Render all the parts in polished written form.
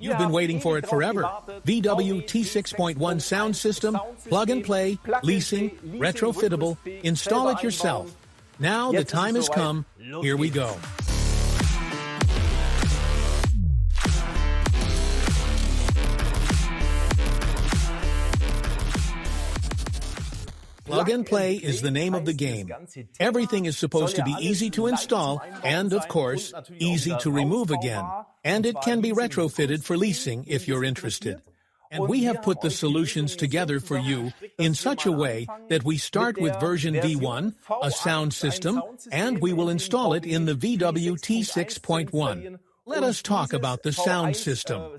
You've been waiting for it forever. VW T6.1 sound system, plug and play, leasing, retrofittable, install it yourself. Now the time has come. Here we go. Plug and play is the name of the game. Everything is supposed to be easy to install and, of course, easy to remove again. And it can be retrofitted for leasing if you're interested. And we have put the solutions together for you in such a way that we start with version V1, a sound system, and we will install it in the VW T6.1. Let us talk about the sound system.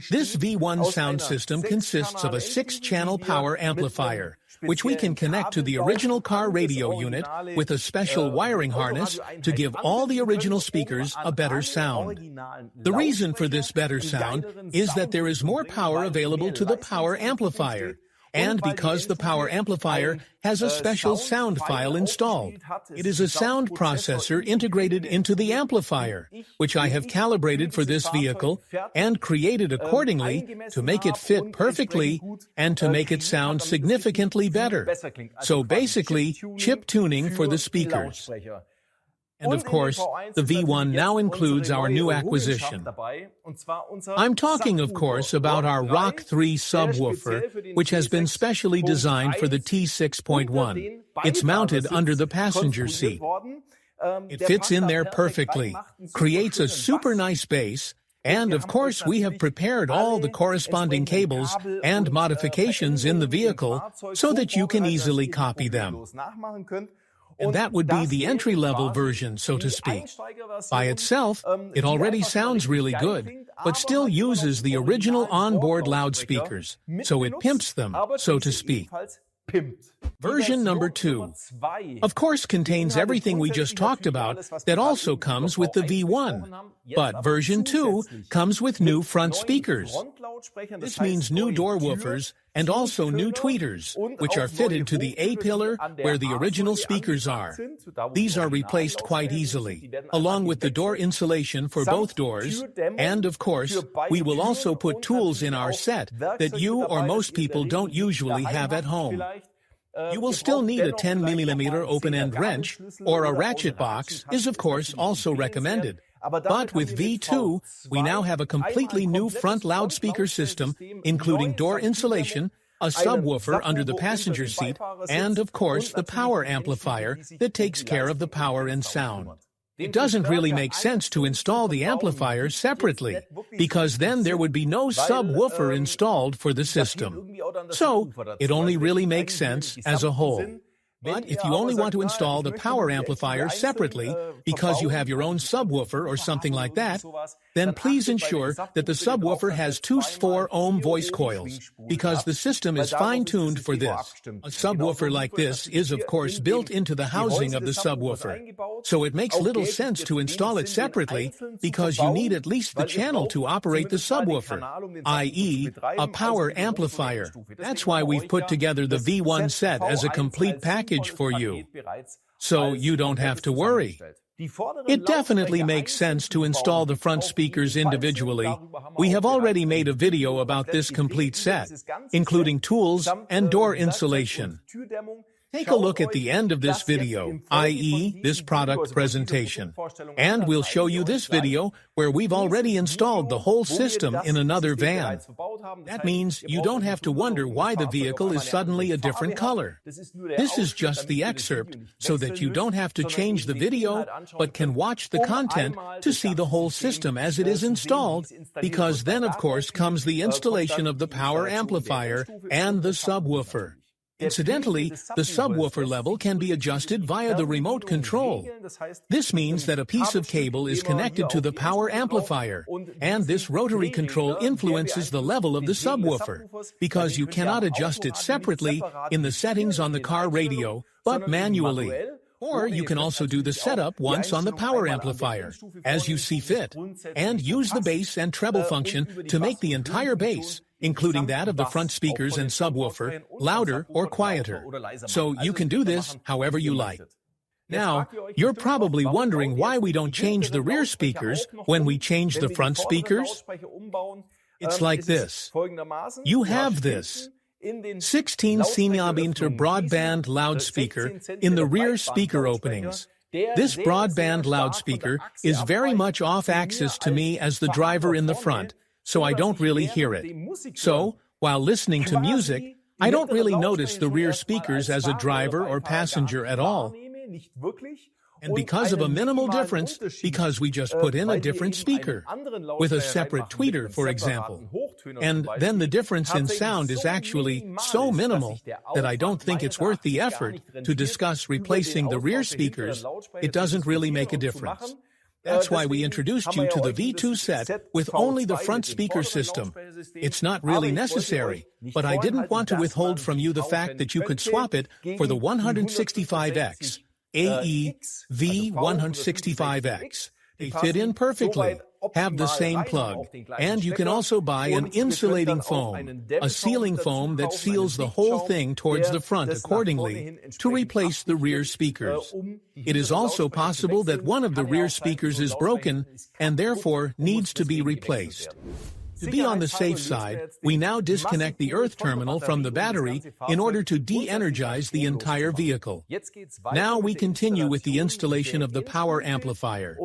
This V1 sound system consists of a 6-channel power amplifier, which we can connect to the original car radio unit with a special wiring harness to give all the original speakers a better sound. The reason for this better sound is that there is more power available to the power amplifier, and because the power amplifier has a special sound file installed. It is a sound processor integrated into the amplifier, which I have calibrated for this vehicle and created accordingly to make it fit perfectly and to make it sound significantly better. So basically, chip tuning for the speakers. And of course, the V1 now includes our new acquisition. I'm talking, of course, about our Rock 3 subwoofer, which has been specially designed for the T6.1. It's mounted under the passenger seat. It fits in there perfectly, creates a super nice bass, and of course we have prepared all the corresponding cables and modifications in the vehicle so that you can easily copy them. And that would be the entry-level version, so to speak. By itself, it already sounds really good, but still uses the original onboard loudspeakers, so it pimps them, so to speak. Version number 2, of course, contains everything we just talked about that also comes with the V1. But version 2 comes with new front speakers. This means new door woofers and also new tweeters, which are fitted to the A-pillar where the original speakers are. These are replaced quite easily, along with the door insulation for both doors, and of course, we will also put tools in our set that you or most people don't usually have at home. You will still need a 10mm open-end wrench, or a ratchet box is of course also recommended. But with V2, we now have a completely new front loudspeaker system, including door insulation, a subwoofer under the passenger seat, and of course the power amplifier that takes care of the power and sound. It doesn't really make sense to install the amplifier separately, because then there would be no subwoofer installed for the system. So, it only really makes sense as a whole. But if you only want to install the power amplifier separately because you have your own subwoofer or something like that, then please ensure that the subwoofer has two 4-ohm voice coils, because the system is fine-tuned for this. A subwoofer like this is of course built into the housing of the subwoofer, so it makes little sense to install it separately because you need at least the channel to operate the subwoofer, i.e. a power amplifier. That's why we've put together the V1 set as a complete package for you, so you don't have to worry. It definitely makes sense to install the front speakers individually. We have already made a video about this complete set, including tools and door insulation. Take a look at the end of this video, i.e. this product presentation, and we'll show you this video where we've already installed the whole system in another van. That means you don't have to wonder why the vehicle is suddenly a different color. This is just the excerpt so that you don't have to change the video but can watch the content to see the whole system as it is installed, because then of course comes the installation of the power amplifier and the subwoofer. Incidentally, the subwoofer level can be adjusted via the remote control. This means that a piece of cable is connected to the power amplifier, and this rotary control influences the level of the subwoofer, because you cannot adjust it separately in the settings on the car radio, but manually. Or you can also do the setup once on the power amplifier, as you see fit, and use the bass and treble function to make the entire bass, including that of the front speakers and subwoofer, louder or quieter. So you can do this however you like. Now, you're probably wondering why we don't change the rear speakers when we change the front speakers. It's like this. You have this 16 cm broadband loudspeaker in the rear speaker openings. This broadband loudspeaker is very much off-axis to me as the driver in the front, so I don't really hear it. So, while listening to music, I don't really notice the rear speakers as a driver or passenger at all. And because of a minimal difference, because we just put in a different speaker, with a separate tweeter, for example. And then the difference in sound is actually so minimal that I don't think it's worth the effort to discuss replacing the rear speakers. It doesn't really make a difference. That's why we introduced you to the V2 set with only the front speaker system. It's not really necessary, but I didn't want to withhold from you the fact that you could swap it for the 165X. AE V165X. They fit in perfectly, have the same plug, and you can also buy an insulating foam, a sealing foam that seals the whole thing towards the front accordingly to replace the rear speakers. It is also possible that one of the rear speakers is broken and therefore needs to be replaced. To be on the safe side, we now disconnect the earth terminal from the battery in order to de-energize the entire vehicle. Now we continue with the installation of the power amplifier.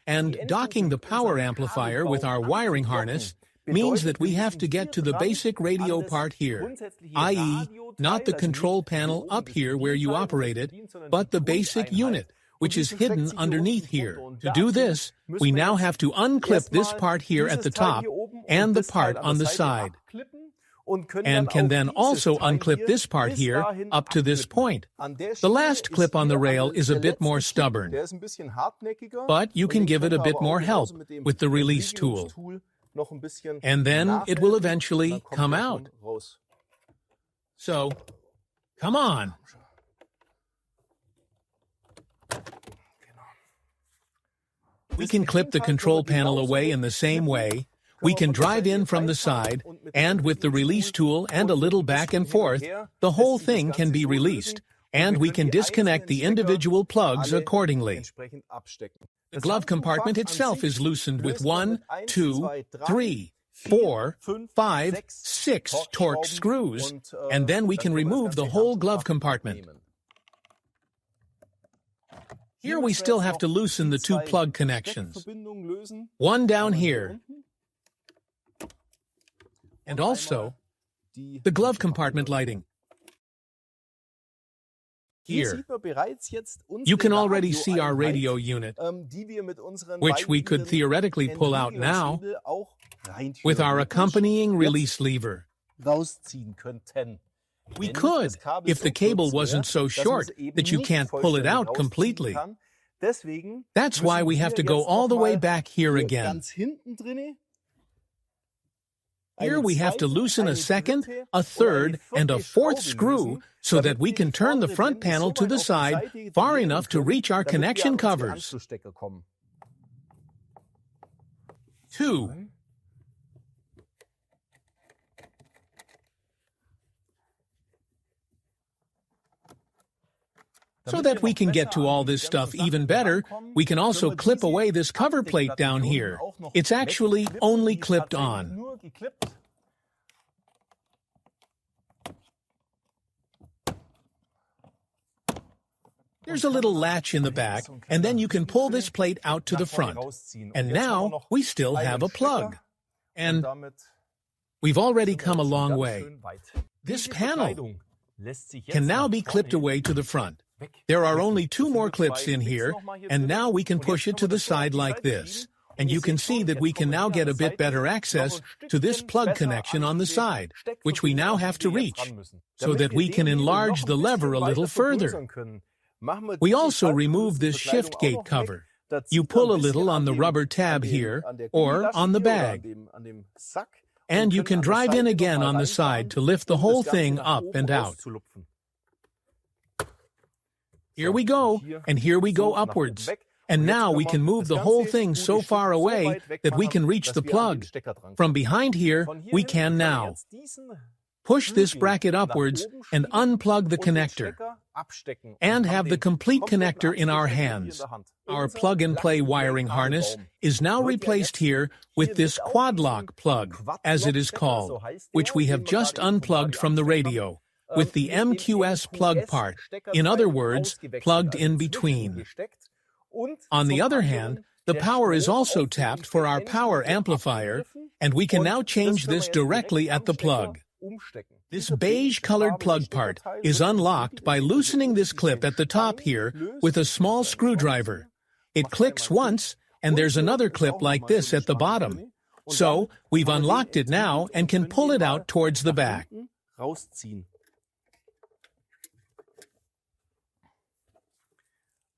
And docking the power amplifier with our wiring harness means that we have to get to the basic radio part here, i.e., not the control panel up here where you operate it, but the basic unit, which is hidden underneath here. To do this, we now have to unclip this part here at the top and the part on the side, and can then also unclip this part here up to this point. The last clip on the rail is a bit more stubborn, but you can give it a bit more help with the release tool, and then it will eventually come out. So, come on. We can clip the control panel away in the same way. We can drive in from the side, and with the release tool and a little back and forth, the whole thing can be released, and we can disconnect the individual plugs accordingly. The glove compartment itself is loosened with 1, 2, 3, 4, 5, 6 Torx screws, and then we can remove the whole glove compartment. Here we still have to loosen the two plug connections, one down here, and also the glove compartment lighting. Here, you can already see our radio unit, which we could theoretically pull out now with our accompanying release lever. We could, if the cable wasn't so short that you can't pull it out completely. That's why we have to go all the way back here again. Here we have to loosen a second, a third, and a fourth screw so that we can turn the front panel to the side far enough to reach our connection covers. 2. So that we can get to all this stuff even better, we can also clip away this cover plate down here. It's actually only clipped on. There's a little latch in the back, and then you can pull this plate out to the front. And now we still have a plug. And we've already come a long way. This panel can now be clipped away to the front. There are only 2 more clips in here, and now we can push it to the side like this. And you can see that we can now get a bit better access to this plug connection on the side, which we now have to reach, so that we can enlarge the lever a little further. We also remove this shift gate cover. You pull a little on the rubber tab here, or on the bag, and you can drive in again on the side to lift the whole thing up and out. Here we go, and here we go upwards. And now we can move the whole thing so far away that we can reach the plug. From behind here, we can now. push this bracket upwards and unplug the connector, and have the complete connector in our hands. Our plug-and-play wiring harness is now replaced here with this quad-lock plug, as it is called, which we have just unplugged from the radio, with the MQS plug part, in other words, plugged in between. On the other hand, the power is also tapped for our power amplifier, and we can now change this directly at the plug. This beige-colored plug part is unlocked by loosening this clip at the top here with a small screwdriver. It clicks once, and there's another clip like this at the bottom. So, we've unlocked it now and can pull it out towards the back.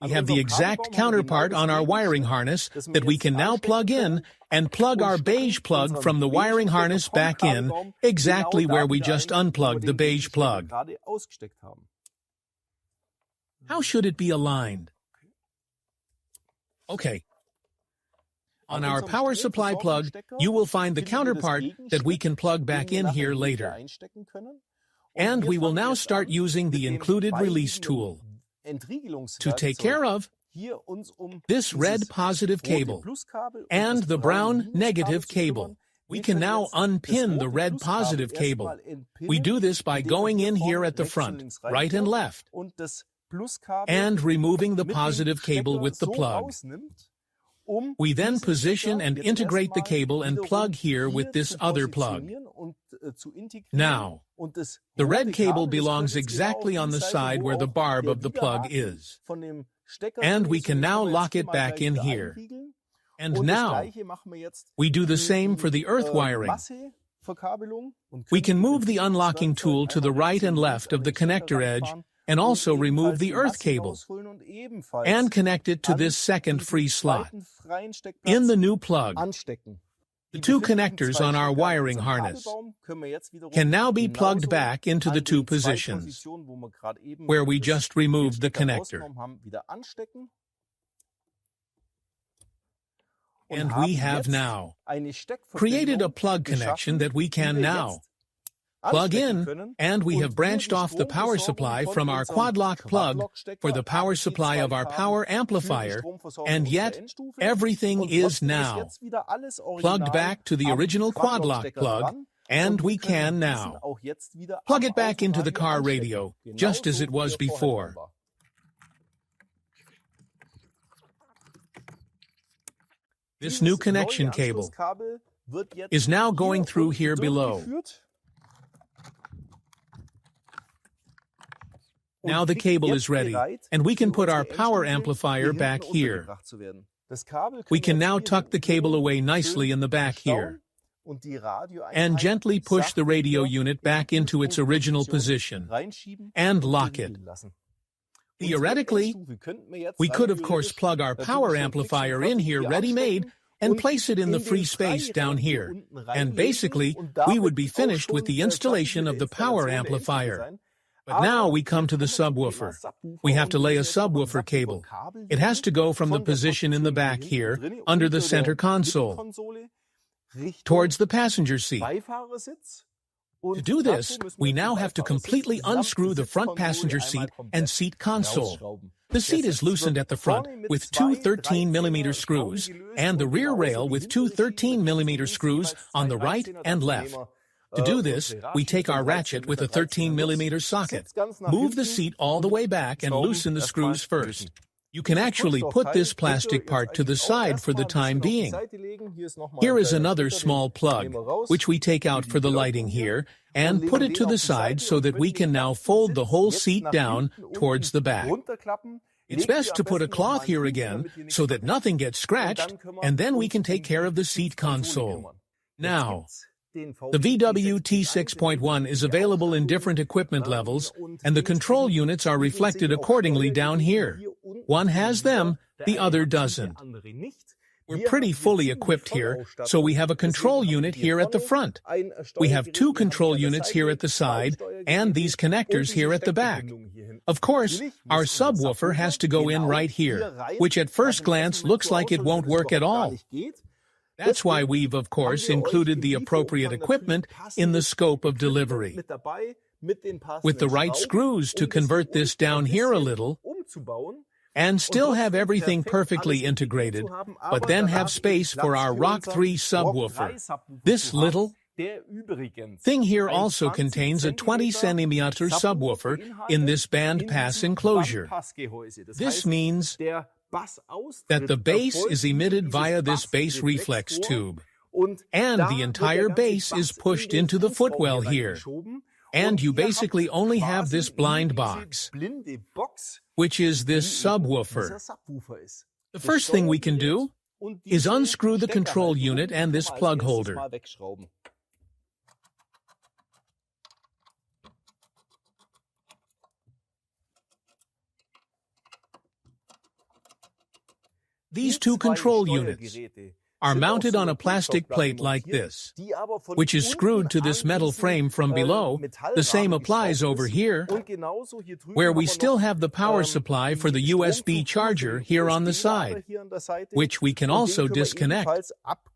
We have the exact counterpart on our wiring harness that we can now plug in and plug our beige plug from the wiring harness back in exactly where we just unplugged the beige plug. How should it be aligned? Okay. On our power supply plug, you will find the counterpart that we can plug back in here later. And we will now start using the included release tool to take care of this red positive cable and the brown negative cable. We can now unpin the red positive cable. We do this by going in here at the front, right and left, and removing the positive cable with the plug. We then position and integrate the cable and plug here with this other plug. Now, the red cable belongs exactly on the side where the barb of the plug is. And we can now lock it back in here. And now, we do the same for the earth wiring. We can move the unlocking tool to the right and left of the connector edge and also remove the earth cable and connect it to this second free slot in the new plug. The two connectors on our wiring harness can now be plugged back into the two positions where we just removed the connector. And we have now created a plug connection that we can now plug in, and we have branched off the power supply from our quad-lock plug for the power supply of our power amplifier, and yet everything is now plugged back to the original quad-lock plug, and we can now plug it back into the car radio, just as it was before. This new connection cable is now going through here below. Now the cable is ready, and we can put our power amplifier back here. We can now tuck the cable away nicely in the back here, and gently push the radio unit back into its original position, and lock it. Theoretically, we could of course plug our power amplifier in here ready-made, and place it in the free space down here, and basically, we would be finished with the installation of the power amplifier. But now we come to the subwoofer. We have to lay a subwoofer cable. It has to go from the position in the back here, under the center console, towards the passenger seat. To do this, we now have to completely unscrew the front passenger seat and seat console. The seat is loosened at the front with two 13mm screws, and the rear rail with two 13mm screws on the right and left. To do this, we take our ratchet with a 13mm socket, move the seat all the way back and loosen the screws first. You can actually put this plastic part to the side for the time being. Here is another small plug, which we take out for the lighting here, and put it to the side so that we can now fold the whole seat down towards the back. It's best to put a cloth here again so that nothing gets scratched, and then we can take care of the seat console. Now, the VW T6.1 is available in different equipment levels, and the control units are reflected accordingly down here. One has them, the other doesn't. We're pretty fully equipped here, so we have a control unit here at the front. We have two control units here at the side, and these connectors here at the back. Of course, our subwoofer has to go in right here, which at first glance looks like it won't work at all. That's why we've, of course, included the appropriate equipment in the scope of delivery. With the right screws to convert this down here a little, and still have everything perfectly integrated, but then have space for our Rock 3 subwoofer. This little thing here also contains a 20-centimeter subwoofer in this bandpass enclosure. This means that the bass is emitted via this bass reflex tube, and the entire bass is pushed into the footwell here. And you basically only have this blind box, which is this subwoofer. The first thing we can do is unscrew the control unit and this plug holder. These two control units are mounted on a plastic plate like this, which is screwed to this metal frame from below. The same applies over here, where we still have the power supply for the USB charger here on the side, which we can also disconnect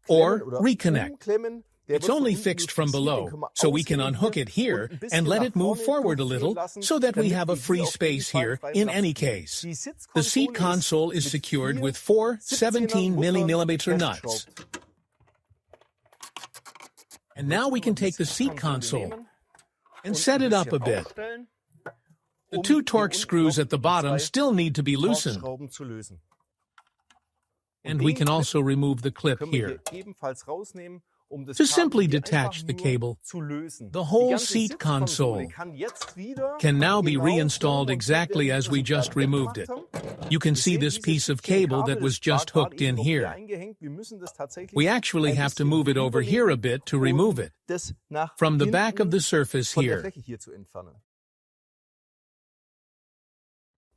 or reconnect. It's only fixed from below, so we can unhook it here and let it move forward a little so that we have a free space here in any case. The seat console is secured with 4 17mm nuts. And now we can take the seat console and set it up a bit. The 2 Torx screws at the bottom still need to be loosened. And we can also remove the clip here to simply detach the cable. The whole seat console can now be reinstalled exactly as we just removed it. You can see this piece of cable that was just hooked in here. We actually have to move it over here a bit to remove it from the back of the surface here.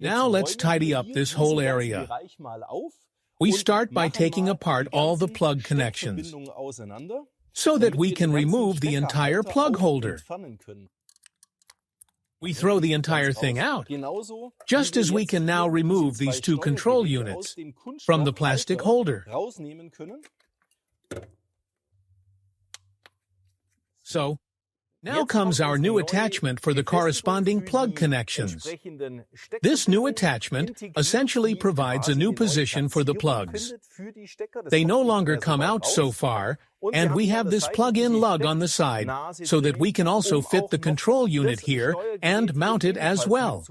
Now let's tidy up this whole area. We start by taking apart all the plug connections so that we can remove the entire plug holder. We throw the entire thing out, just as we can now remove these 2 control units from the plastic holder. So, now comes our new attachment for the corresponding plug connections. This new attachment essentially provides a new position for the plugs. They no longer come out so far, and we have this plug-in lug on the side, so that we can also fit the control unit here and mount it as well.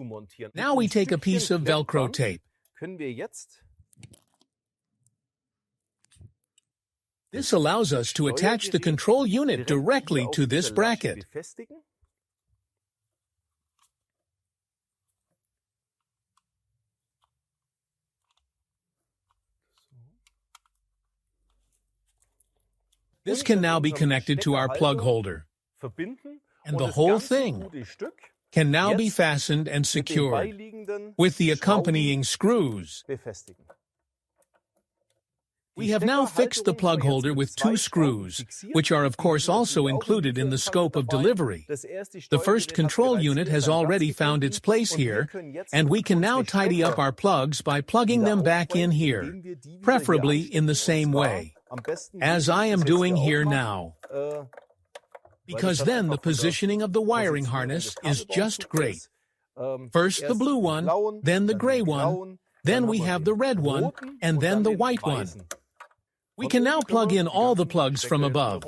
Now we take a piece of Velcro tape. This allows us to attach the control unit directly to this bracket. This can now be connected to our plug holder, and the whole thing can now be fastened and secured with the accompanying screws. We have now fixed the plug holder with 2 screws, which are of course also included in the scope of delivery. The first control unit has already found its place here, and we can now tidy up our plugs by plugging them back in here, preferably in the same way, as I am doing here now. Because then the positioning of the wiring harness is just great. First the blue one, then the gray one, then we have the red one, and then the white one. We can now plug in all the plugs from above.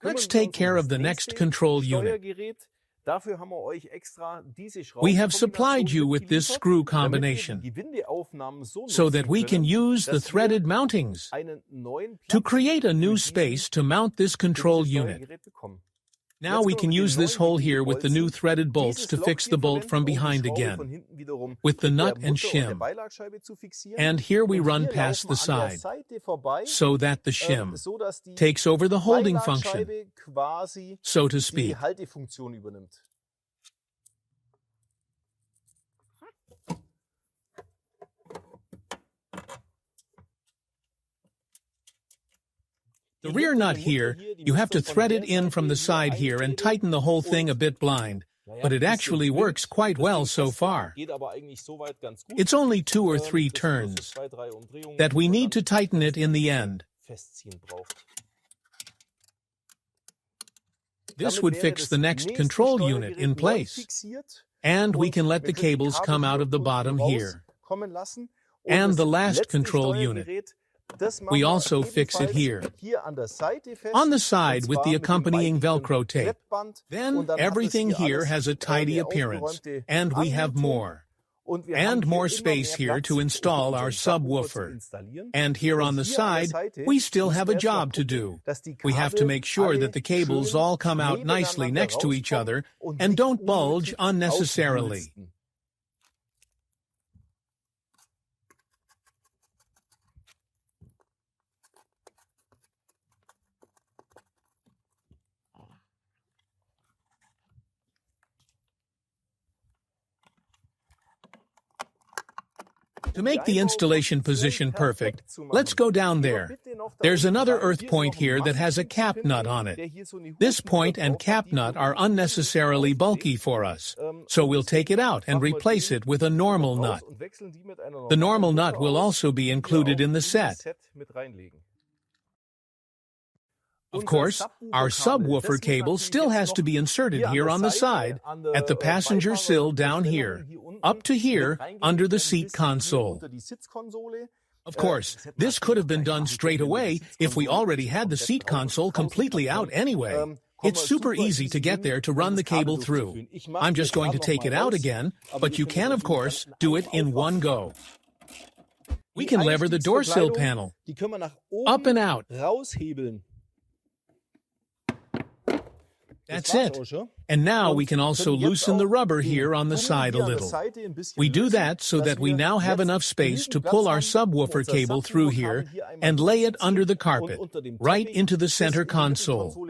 Let's take care of the next control unit. We have supplied you with this screw combination so that we can use the threaded mountings to create a new space to mount this control unit. Now we can use this hole here with the new threaded bolts to fix the bolt from behind again, with the nut and shim. And here we run past the side, so that the shim takes over the holding function, so to speak. The rear nut here, you have to thread it in from the side here and tighten the whole thing a bit blind, but it actually works quite well so far. It's only 2 or 3 turns that we need to tighten it in the end. This would fix the next control unit in place, and we can let the cables come out of the bottom here. And the last control unit, we also fix it here, on the side with the accompanying Velcro tape. Then everything here has a tidy appearance, and we have more space here to install our subwoofer. And here on the side, we still have a job to do. We have to make sure that the cables all come out nicely next to each other and don't bulge unnecessarily. To make the installation position perfect, let's go down there. There's another earth point here that has a cap nut on it. This point and cap nut are unnecessarily bulky for us, so we'll take it out and replace it with a normal nut. The normal nut will also be included in the set. Of course, our subwoofer cable still has to be inserted here on the side, at the passenger sill down here, up to here, under the seat console. Of course, this could have been done straight away if we already had the seat console completely out anyway. It's super easy to get there to run the cable through. I'm just going to take it out again, but you can, of course, do it in one go. We can lever the door sill panel, up and out. That's it. And now we can also loosen the rubber here on the side a little. We do that so that we now have enough space to pull our subwoofer cable through here and lay it under the carpet, right into the center console.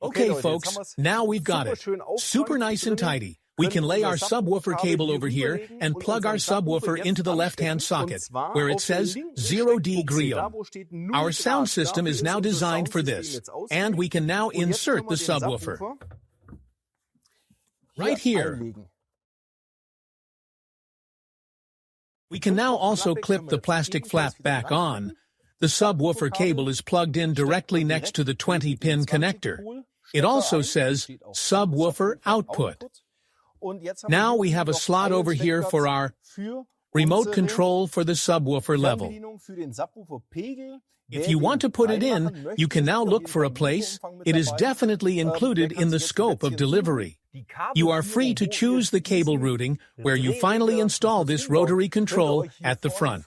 Okay, folks, now we've got it. Super nice and tidy. We can lay our subwoofer cable over here and plug our subwoofer into the left-hand socket, where it says 0D Griot. Our sound system is now designed for this, and we can now insert the subwoofer right here. We can now also clip the plastic flap back on. The subwoofer cable is plugged in directly next to the 20-pin connector. It also says subwoofer output. Now we have a slot over here for our remote control for the subwoofer level. If you want to put it in, you can now look for a place. It is definitely included in the scope of delivery. You are free to choose the cable routing where you finally install this rotary control at the front.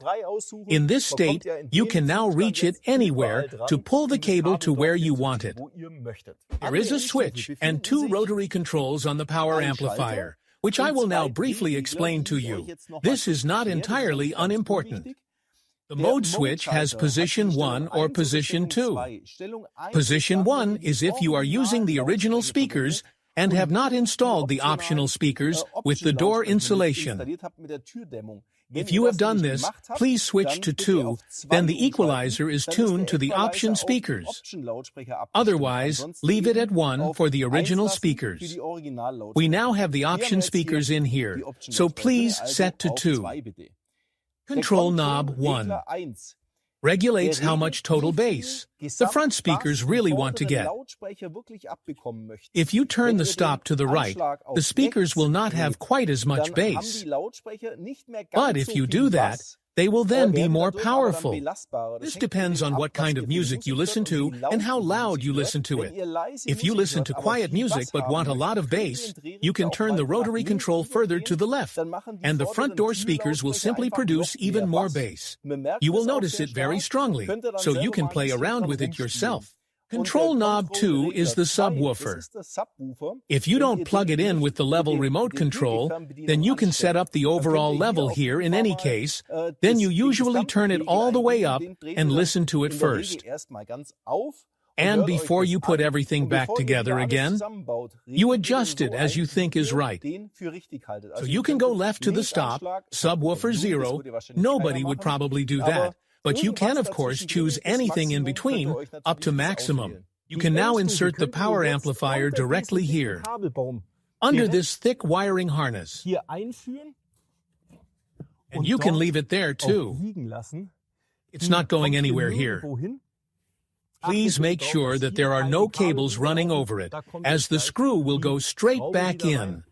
In this state, you can now reach it anywhere to pull the cable to where you want it. There is a switch and 2 rotary controls on the power amplifier, which I will now briefly explain to you. This is not entirely unimportant. The mode switch has position 1 or position 2. Position 1 is if you are using the original speakers and have not installed the optional speakers with the door insulation. If you have done this, please switch to 2, then the equalizer is tuned to the option speakers. Otherwise, leave it at 1 for the original speakers. We now have the option speakers in here, so please set to 2. Control knob 1 regulates how much total bass the front speakers really want to get. If you turn the stop to the right, the speakers will not have quite as much bass. But if you do that, they will then be more powerful. This depends on what kind of music you listen to and how loud you listen to it. If you listen to quiet music but want a lot of bass, you can turn the rotary control further to the left, and the front door speakers will simply produce even more bass. You will notice it very strongly, so you can play around with it yourself. Control knob 2 is the subwoofer. If you don't plug it in with the level remote control, then you can set up the overall level here in any case. Then you usually turn it all the way up and listen to it first. And before you put everything back together again, you adjust it as you think is right. So you can go left to the stop, subwoofer 0, nobody would probably do that. But you can, of course, choose anything in between, up to maximum. You can now insert the power amplifier directly here, under this thick wiring harness. And you can leave it there, too. It's not going anywhere here. Please make sure that there are no cables running over it, as the screw will go straight back in.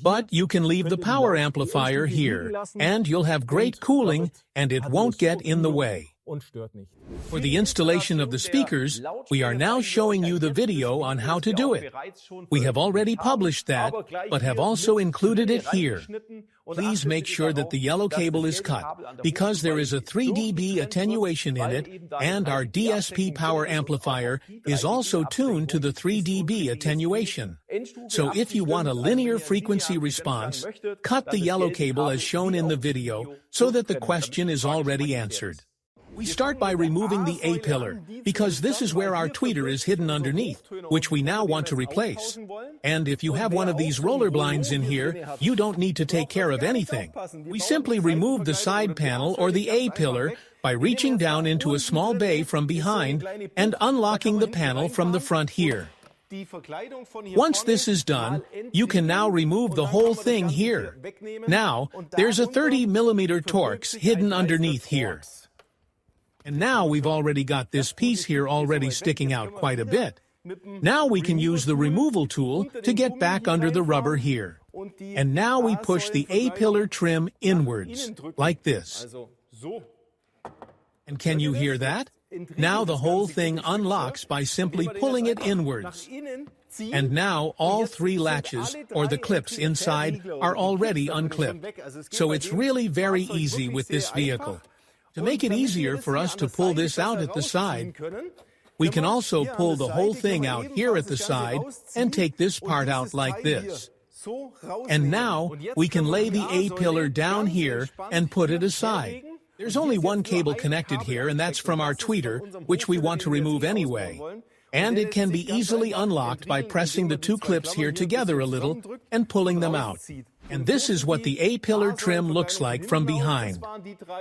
But you can leave the power amplifier here, and you'll have great cooling, and it won't get in the way. For the installation of the speakers, we are now showing you the video on how to do it. We have already published that, but have also included it here. Please make sure that the yellow cable is cut, because there is a 3 dB attenuation in it, and our DSP power amplifier is also tuned to the 3 dB attenuation. So if you want a linear frequency response, cut the yellow cable as shown in the video, so that the question is already answered. We start by removing the A-pillar, because this is where our tweeter is hidden underneath, which we now want to replace. And if you have one of these roller blinds in here, you don't need to take care of anything. We simply remove the side panel or the A-pillar by reaching down into a small bay from behind and unlocking the panel from the front here. Once this is done, you can now remove the whole thing here. Now, there's a 30mm Torx hidden underneath here. And now we've already got this piece here already sticking out quite a bit. Now we can use the removal tool to get back under the rubber here. And now we push the A-pillar trim inwards, like this. And can you hear that? Now the whole thing unlocks by simply pulling it inwards. And now all 3 latches, or the clips inside, are already unclipped. So it's really very easy with this vehicle. To make it easier for us to pull this out at the side, we can also pull the whole thing out here at the side and take this part out like this. And now we can lay the A-pillar down here and put it aside. There's only one cable connected here, and that's from our tweeter, which we want to remove anyway. And it can be easily unlocked by pressing the 2 clips here together a little and pulling them out. And this is what the A-pillar trim looks like from behind.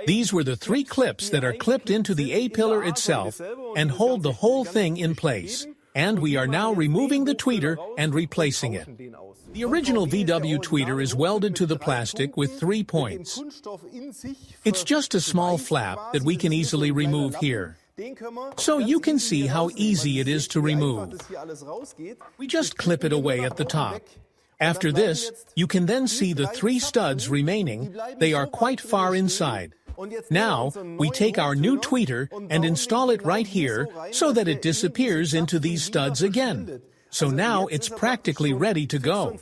These were the 3 clips that are clipped into the A-pillar itself and hold the whole thing in place. And we are now removing the tweeter and replacing it. The original VW tweeter is welded to the plastic with 3 points. It's just a small flap that we can easily remove here. So you can see how easy it is to remove. We just clip it away at the top. After this, you can then see the 3 studs remaining. They are quite far inside. Now, we take our new tweeter and install it right here so that it disappears into these studs again. So now it's practically ready to go.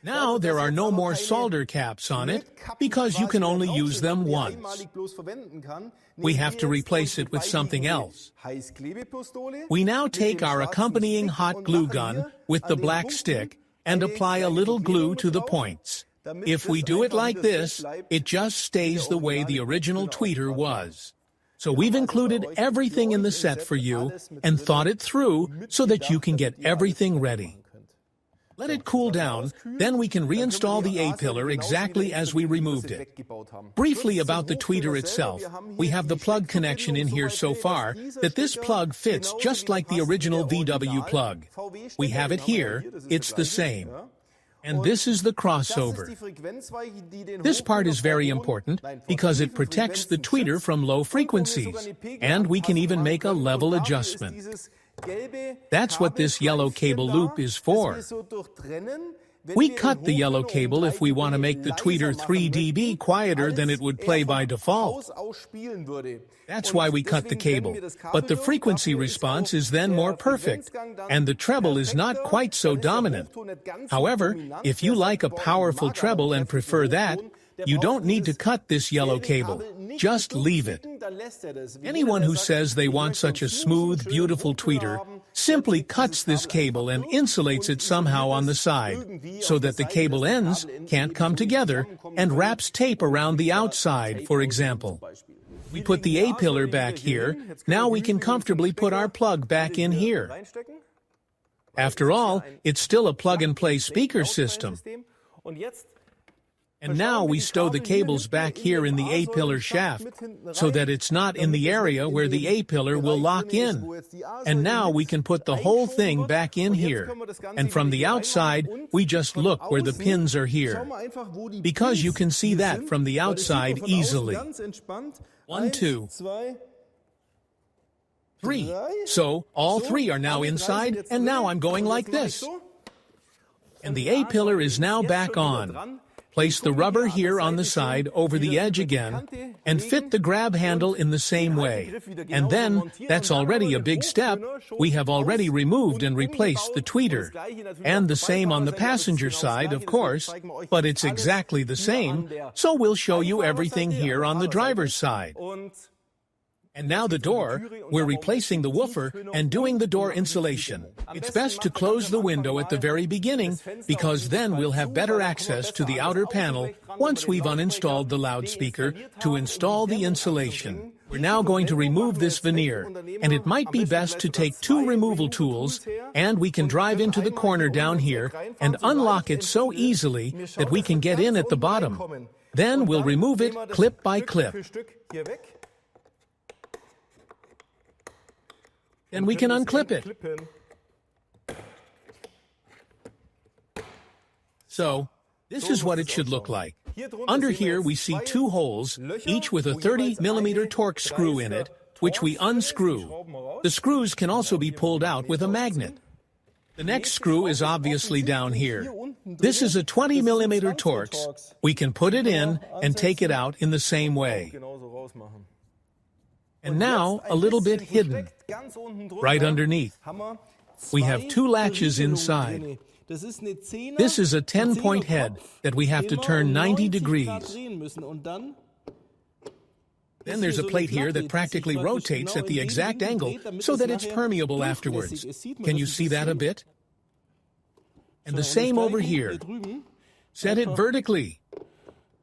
Now there are no more solder caps on it because you can only use them once. We have to replace it with something else. We now take our accompanying hot glue gun with the black stick and apply a little glue to the points. If we do it like this, it just stays the way the original tweeter was. So we've included everything in the set for you and thought it through so that you can get everything ready. Let it cool down, then we can reinstall the A-pillar exactly as we removed it. Briefly about the tweeter itself, we have the plug connection in here so far that this plug fits just like the original VW plug. We have it here, it's the same. And this is the crossover. This part is very important because it protects the tweeter from low frequencies, and we can even make a level adjustment. That's what this yellow cable loop is for. We cut the yellow cable if we want to make the tweeter 3 dB quieter than it would play by default. That's why we cut the cable, but the frequency response is then more perfect, and the treble is not quite so dominant. However, if you like a powerful treble and prefer that, You don't need to cut this yellow cable. Just leave it. Anyone who says they want such a smooth, beautiful tweeter simply cuts this cable and insulates it somehow on the side so that the cable ends can't come together and wraps tape around the outside, for example. We put the A-pillar back here. Now we can comfortably put our plug back in here. After all, it's still a plug-and-play speaker system. And now we stow the cables back here in the A-pillar shaft so that it's not in the area where the A-pillar will lock in. And now we can put the whole thing back in here. And from the outside, we just look where the pins are here, because you can see that from the outside easily. 1, 2, 3. So all 3 are now inside, and now I'm going like this. And the A-pillar is now back on. Place the rubber here on the side over the edge again, and fit the grab handle in the same way. And then, that's already a big step. We have already removed and replaced the tweeter. And the same on the passenger side, of course, but it's exactly the same, so we'll show you everything here on the driver's side. And now the door, we're replacing the woofer and doing the door insulation. It's best to close the window at the very beginning, because then we'll have better access to the outer panel once we've uninstalled the loudspeaker to install the insulation. We're now going to remove this veneer, and it might be best to take 2 removal tools, and we can drive into the corner down here and unlock it so easily that we can get in at the bottom. Then we'll remove it clip by clip. And we can unclip it. So, this is what it should look like. Under here we see 2 holes, each with a 30mm Torx screw in it, which we unscrew. The screws can also be pulled out with a magnet. The next screw is obviously down here. This is a 20mm Torx. We can put it in and take it out in the same way. And now, a little bit hidden, right underneath, we have 2 latches inside. This is a 10-point head that we have to turn 90 degrees. Then there's a plate here that practically rotates at the exact angle so that it's permeable afterwards. Can you see that a bit? And the same over here. Set it vertically.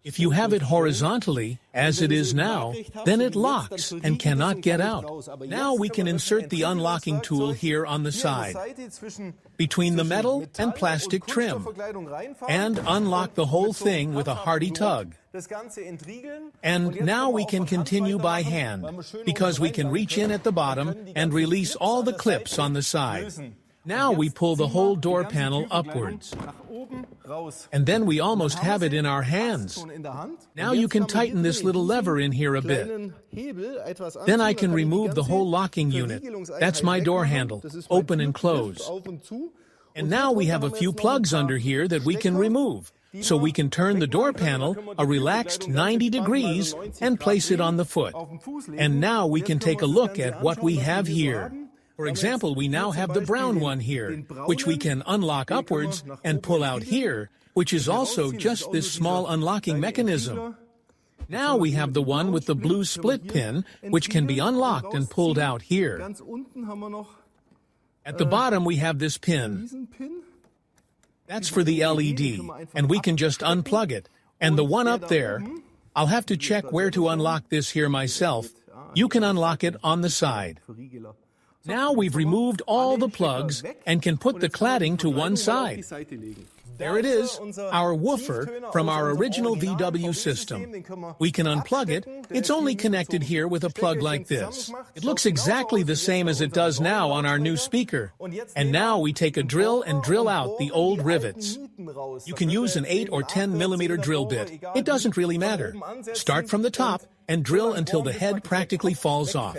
If you have it horizontally, as it is now, then it locks and cannot get out. Now we can insert the unlocking tool here on the side, between the metal and plastic trim, and unlock the whole thing with a hearty tug. And now we can continue by hand, because we can reach in at the bottom and release all the clips on the side. Now we pull the whole door panel upwards. And then we almost have it in our hands. Now you can tighten this little lever in here a bit. Then I can remove the whole locking unit. That's my door handle, open and close. And now we have a few plugs under here that we can remove. So we can turn the door panel a relaxed 90 degrees and place it on the foot. And now we can take a look at what we have here. For example, we now have the brown one here, which we can unlock upwards and pull out here, which is also just this small unlocking mechanism. Now we have the one with the blue split pin, which can be unlocked and pulled out here. At the bottom we have this pin. That's for the LED, and we can just unplug it. And the one up there, I'll have to check where to unlock this here myself. You can unlock it on the side. Now we've removed all the plugs and can put the cladding to one side. There it is, our woofer from our original VW system. We can unplug it. It's only connected here with a plug like this. It looks exactly the same as it does now on our new speaker. And now we take a drill and drill out the old rivets. You can use an 8 or 10mm drill bit. It doesn't really matter. Start from the top and drill until the head practically falls off.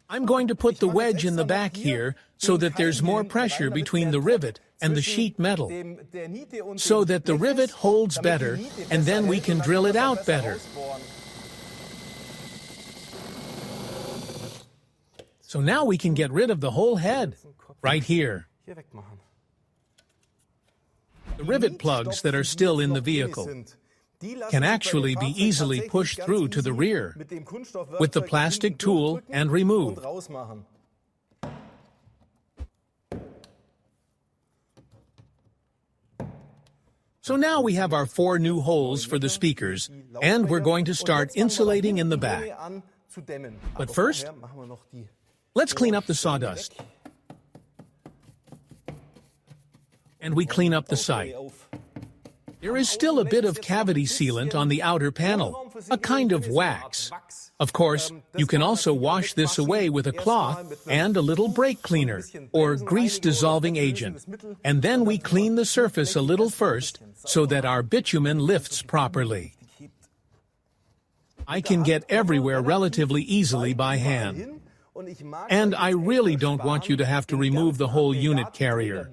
I'm going to put the wedge in the back here so that there's more pressure between the rivet and the sheet metal, so that the rivet holds better, and then we can drill it out better. So now we can get rid of the whole head, right here. The rivet plugs that are still in the vehicle can actually be easily pushed through to the rear with the plastic tool and removed. So now we have our 4 new holes for the speakers, and we're going to start insulating in the back. But first, let's clean up the sawdust. And we clean up the site. There is still a bit of cavity sealant on the outer panel, a kind of wax. Of course, you can also wash this away with a cloth and a little brake cleaner or grease-dissolving agent. And then we clean the surface a little first so that our bitumen lifts properly. I can get everywhere relatively easily by hand. And I really don't want you to have to remove the whole unit carrier.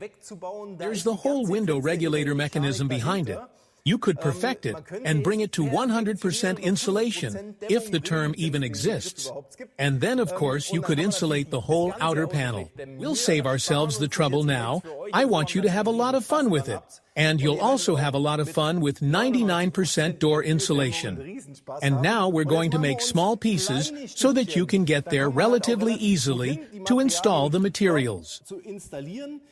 There's the whole window regulator mechanism behind it. You could perfect it and bring it to 100% insulation, if the term even exists. And then, of course, you could insulate the whole outer panel. We'll save ourselves the trouble now. I want you to have a lot of fun with it. And you'll also have a lot of fun with 99% door insulation. And now we're going to make small pieces so that you can get there relatively easily to install the materials.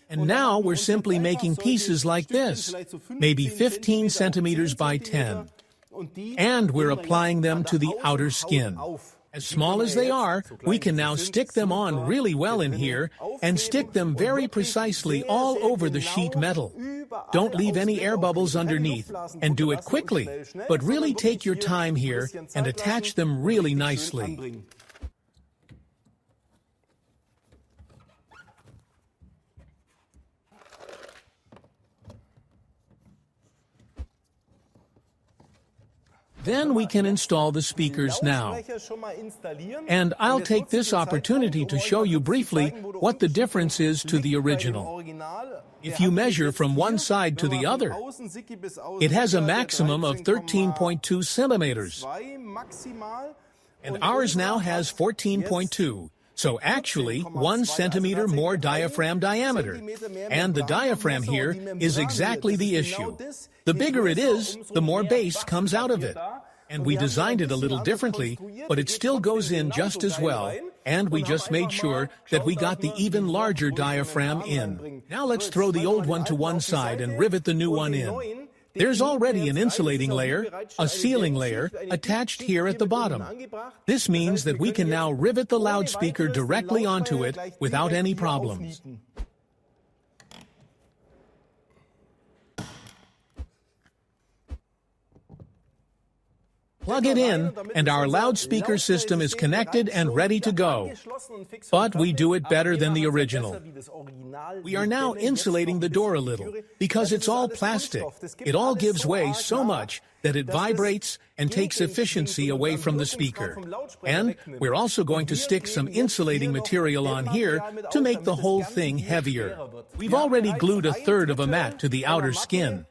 And now we're simply making pieces like this, maybe 15 centimeters by 10. And we're applying them to the outer skin. As small as they are, we can now stick them on really well in here and stick them very precisely all over the sheet metal. Don't leave any air bubbles underneath, and do it quickly, but really take your time here and attach them really nicely. Then we can install the speakers now. And I'll take this opportunity to show you briefly what the difference is to the original. If you measure from one side to the other, it has a maximum of 13.2 centimeters. And ours now has 14.2. So actually, 1 centimeter more diaphragm diameter. And the diaphragm here is exactly the issue. The bigger it is, the more bass comes out of it. And we designed it a little differently, but it still goes in just as well. And we just made sure that we got the even larger diaphragm in. Now let's throw the old one to one side and rivet the new one in. There's already an insulating layer, a sealing layer, attached here at the bottom. This means that we can now rivet the loudspeaker directly onto it without any problems. Plug it in, and our loudspeaker system is connected and ready to go. But we do it better than the original. We are now insulating the door a little, because it's all plastic. It all gives way so much that it vibrates and takes efficiency away from the speaker. And we're also going to stick some insulating material on here to make the whole thing heavier. We've already glued 1/3 of a mat to the outer skin.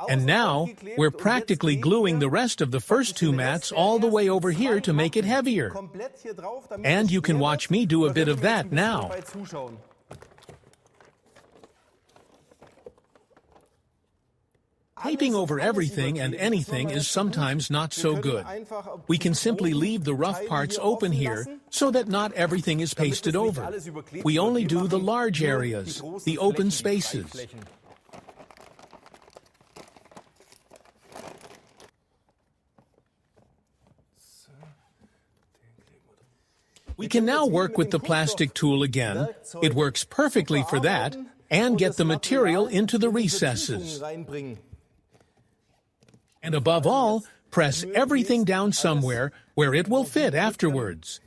And now, we're practically gluing the rest of the first 2 mats all the way over here to make it heavier. And you can watch me do a bit of that now. Taping over everything and anything is sometimes not so good. We can simply leave the rough parts open here so that not everything is pasted over. We only do the large areas, the open spaces. We can now work with the plastic tool again. It works perfectly for that, and get the material into the recesses. And above all, press everything down somewhere where it will fit afterwards.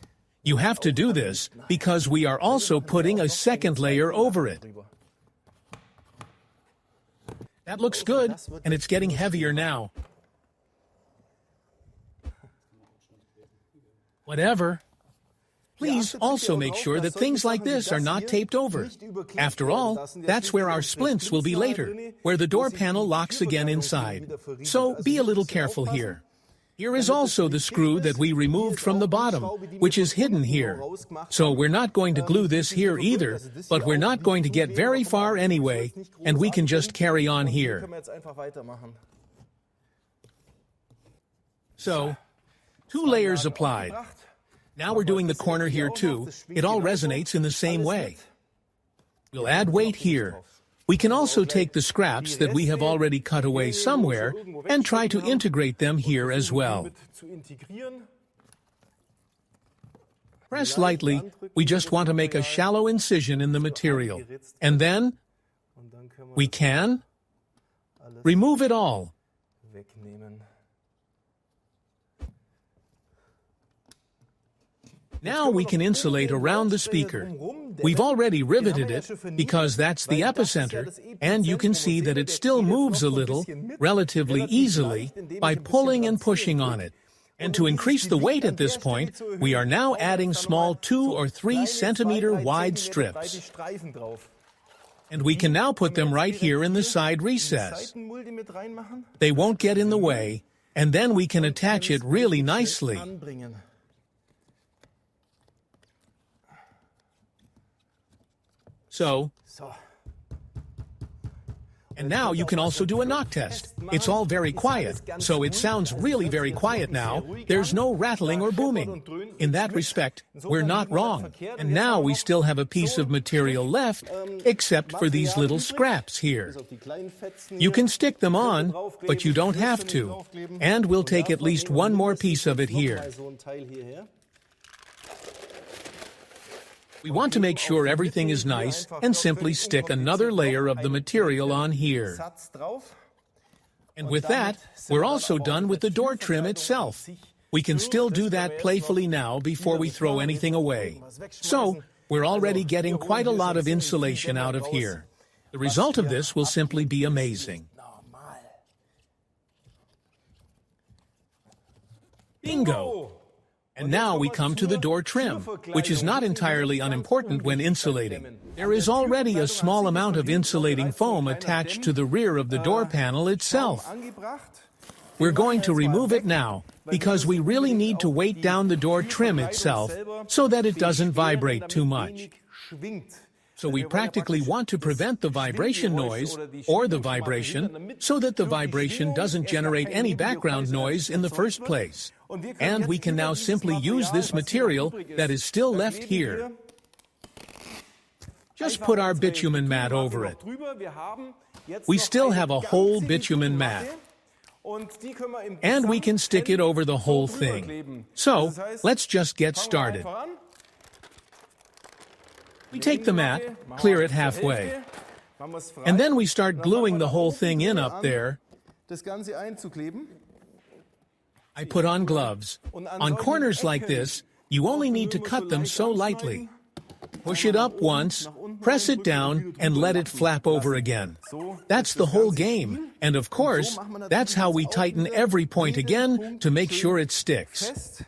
You have to do this because we are also putting a second layer over it. That looks good, and it's getting heavier now. Whatever. Please also make sure that things like this are not taped over. After all, that's where our splints will be later, where the door panel locks again inside. So be a little careful here. Here is also the screw that we removed from the bottom, which is hidden here. So we're not going to glue this here either, but we're not going to get very far anyway, and we can just carry on here. So, 2 layers applied. Now we're doing the corner here too. It all resonates in the same way. We'll add weight here. We can also take the scraps that we have already cut away somewhere and try to integrate them here as well. Press lightly. We just want to make a shallow incision in the material. And then we can remove it all. Now we can insulate around the speaker. We've already riveted it because that's the epicenter, and you can see that it still moves a little, relatively easily, by pulling and pushing on it. And to increase the weight at this point, we are now adding small 2 or 3 centimeter wide strips. And we can now put them right here in the side recess. They won't get in the way, and then we can attach it really nicely. And now you can also do a knock test. It's all very quiet, so it sounds really very quiet now. There's no rattling or booming. In that respect, we're not wrong. And now we still have a piece of material left, except for these little scraps here. You can stick them on, but you don't have to. And we'll take at least one more piece of it here. We want to make sure everything is nice and simply stick another layer of the material on here. And with that, we're also done with the door trim itself. We can still do that playfully now before we throw anything away. So, we're already getting quite a lot of insulation out of here. The result of this will simply be amazing. Bingo! And now we come to the door trim, which is not entirely unimportant when insulating. There is already a small amount of insulating foam attached to the rear of the door panel itself. We're going to remove it now, because we really need to weight down the door trim itself so that it doesn't vibrate too much. So we practically want to prevent the vibration noise, or the vibration, so that the vibration doesn't generate any background noise in the first place. And we can now simply use this material that is still left here. Just put our bitumen mat over it. We still have a whole bitumen mat. And we can stick it over the whole thing. So, let's just get started. We take the mat, clear it halfway, and then we start gluing the whole thing in up there. I put on gloves. On corners like this, you only need to cut them so lightly. Push it up once, press it down, and let it flap over again. That's the whole game. And of course, that's how we tighten every point again to make sure it sticks.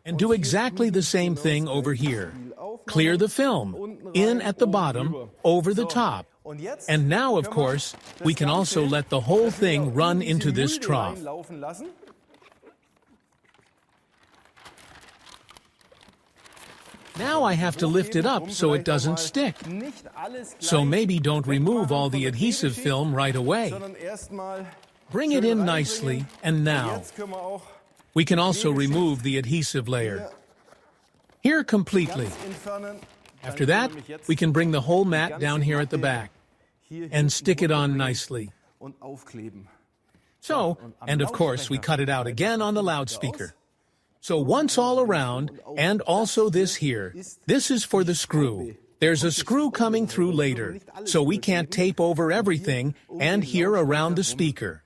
And do exactly the same thing over here. Clear the film, in at the bottom, over the top. And now, of course, we can also let the whole thing run into this trough. Now I have to lift it up so it doesn't stick. So maybe don't remove all the adhesive film right away. Bring it in nicely, and now we can also remove the adhesive layer. Here completely. After that, we can bring the whole mat down here at the back and stick it on nicely. So, and of course we cut it out again on the loudspeaker. So once all around, and also this here, this is for the screw. There's a screw coming through later, so we can't tape over everything, and here around the speaker.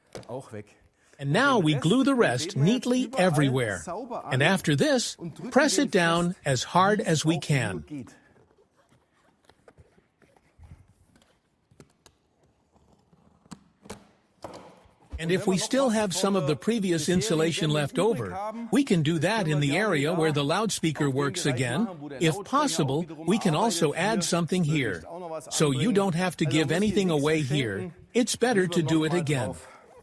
And now we glue the rest neatly everywhere. And after this, press it down as hard as we can. And if we still have some of the previous insulation left over, we can do that in the area where the loudspeaker works again. If possible, we can also add something here. So you don't have to give anything away here. It's better to do it again.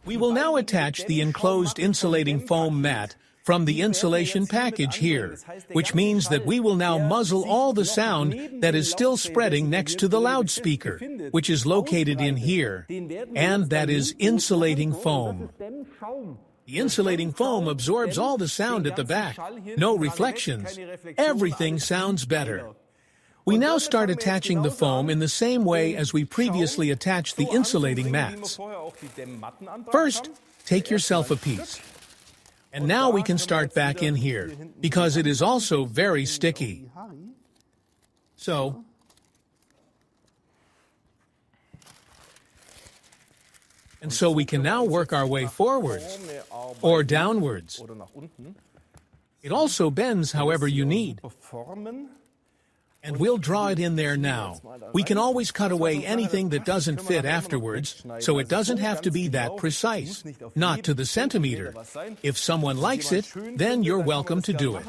We will now attach the enclosed insulating foam mat from the insulation package here, which means that we will now muzzle all the sound that is still spreading next to the loudspeaker, which is located in here, and that is insulating foam. The insulating foam absorbs all the sound at the back, no reflections. Everything sounds better. We now start attaching the foam in the same way as we previously attached the insulating mats. First, take yourself a piece. And now we can start back in here, because it is also very sticky. So, we can now work our way forwards, or downwards. It also bends however you need. And we'll draw it in there now. We can always cut away anything that doesn't fit afterwards, so it doesn't have to be that precise, not to the centimeter. If someone likes it, then you're welcome to do it.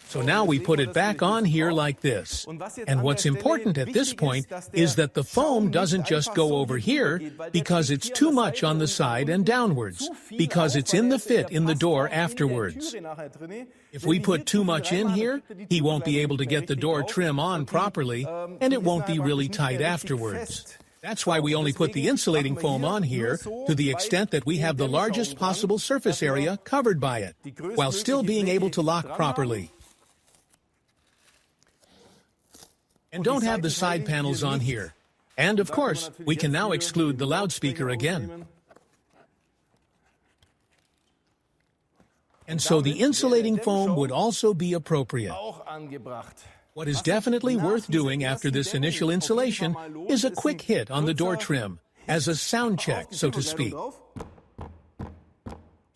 So now we put it back on here like this. And what's important at this point is that the foam doesn't just go over here because it's too much on the side and downwards, because it's in the fit in the door afterwards. If we put too much in here, he won't be able to get the door trim on properly, and it won't be really tight afterwards. That's why we only put the insulating foam on here to the extent that we have the largest possible surface area covered by it, while still being able to lock properly. And don't have the side panels on here. And of course, we can now exclude the loudspeaker again. And so the insulating foam would also be appropriate. What is definitely worth doing after this initial insulation is a quick hit on the door trim, as a sound check, so to speak.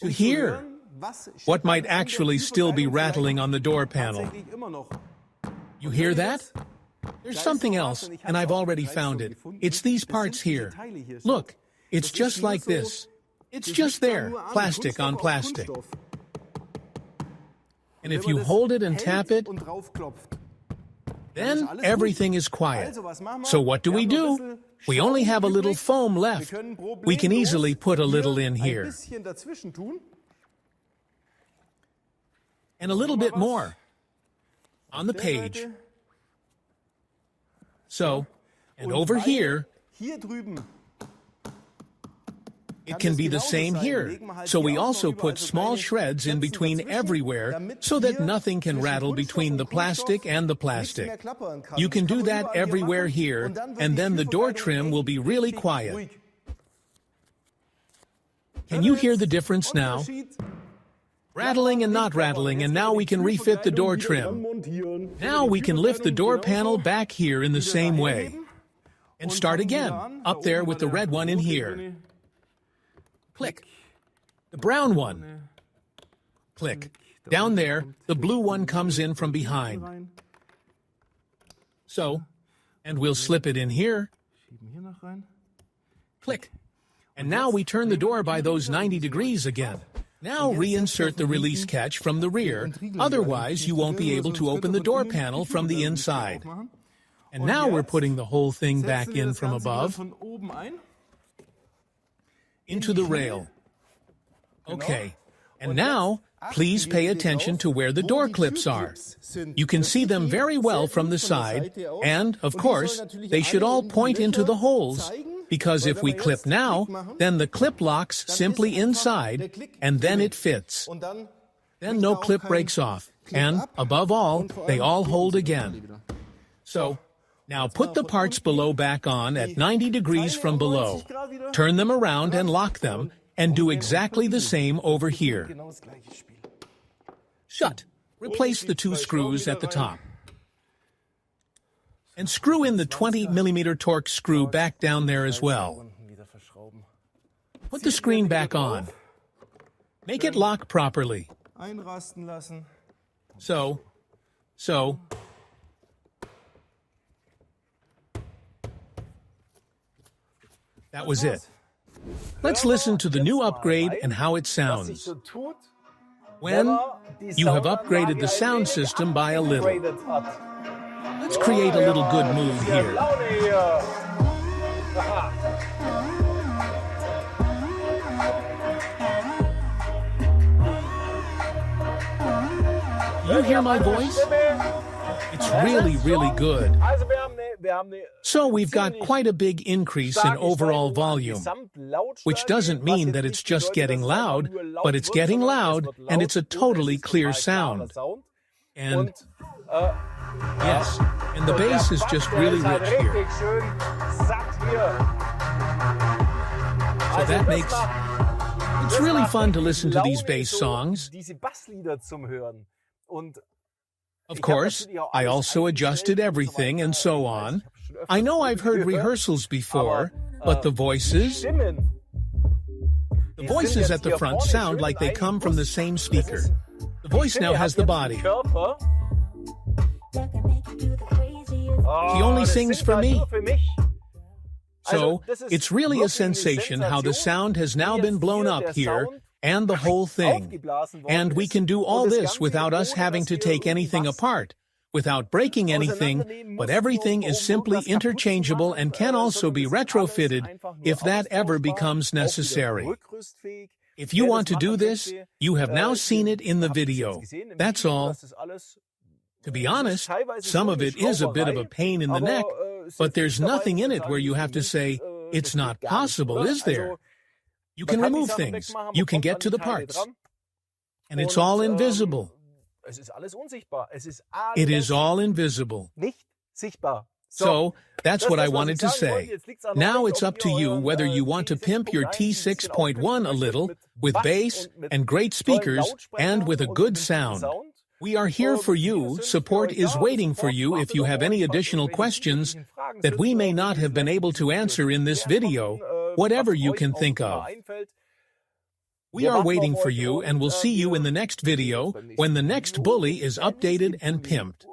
To hear what might actually still be rattling on the door panel. You hear that? There's something else, and I've already found it. It's these parts here. Look, it's just like this. It's just there, plastic on plastic. And if you hold it and tap it, then everything is quiet. So what do? We only have a little foam left. We can easily put a little in here. And a little bit more on the page. So, and over here, it can be the same here. So we also put small shreds in between everywhere so that nothing can rattle between the plastic and the plastic. You can do that everywhere here, and then the door trim will be really quiet. Can you hear the difference now? Rattling and not rattling, and now we can refit the door trim. Now we can lift the door panel back here in the same way. And start again, up there with the red one in here. Click. The brown one. Click. Down there, the blue one comes in from behind. So, and we'll slip it in here. Click. And now we turn the door by those 90 degrees again. Now reinsert the release catch from the rear, otherwise you won't be able to open the door panel from the inside. And now we're putting the whole thing back in from above into the rail. Okay, and now please pay attention to where the door clips are. You can see them very well from the side, and, of course, they should all point into the holes, because if we clip now, then the clip locks simply inside, and then it fits. Then no clip breaks off, and, above all, they all hold again. So, now put the parts below back on at 90 degrees from below. Turn them around and lock them, and do exactly the same over here. Shut. Replace the 2 screws at the top. And screw in the 20mm Torx screw back down there as well. Put the screen back on. Make it lock properly. So. That was it. Let's listen to the new upgrade and how it sounds. When you have upgraded the sound system by a little. Let's create a little good mood here. you hear my voice? It's really, really good. So we've got quite a big increase in overall volume, which doesn't mean that it's just getting loud, but it's getting loud, and it's a totally clear sound. And yes, and the bass is just really rich here. So that makes it's really fun to listen to these bass songs. Of course, I also adjusted everything and so on. I know I've heard rehearsals before, but the voices at the front sound like they come from the same speaker. The voice now has the body. He only sings for me. So, it's really a sensation how the sound has now been blown up here, and the whole thing. And we can do all this without us having to take anything apart, without breaking anything, but everything is simply interchangeable and can also be retrofitted if that ever becomes necessary. If you want to do this, you have now seen it in the video. That's all. To be honest, some of it is a bit of a pain in the neck, but there's nothing in it where you have to say, it's not possible, is there? You can remove things, you can get to the parts, and it's all invisible. It is all invisible. So, that's what I wanted to say. Now it's up to you whether you want to pimp your T6.1 a little, with bass and great speakers, and with a good sound. We are here for you, support is waiting for you if you have any additional questions that we may not have been able to answer in this video, whatever you can think of. We are waiting for you and we'll see you in the next video when the next bully is updated and pimped.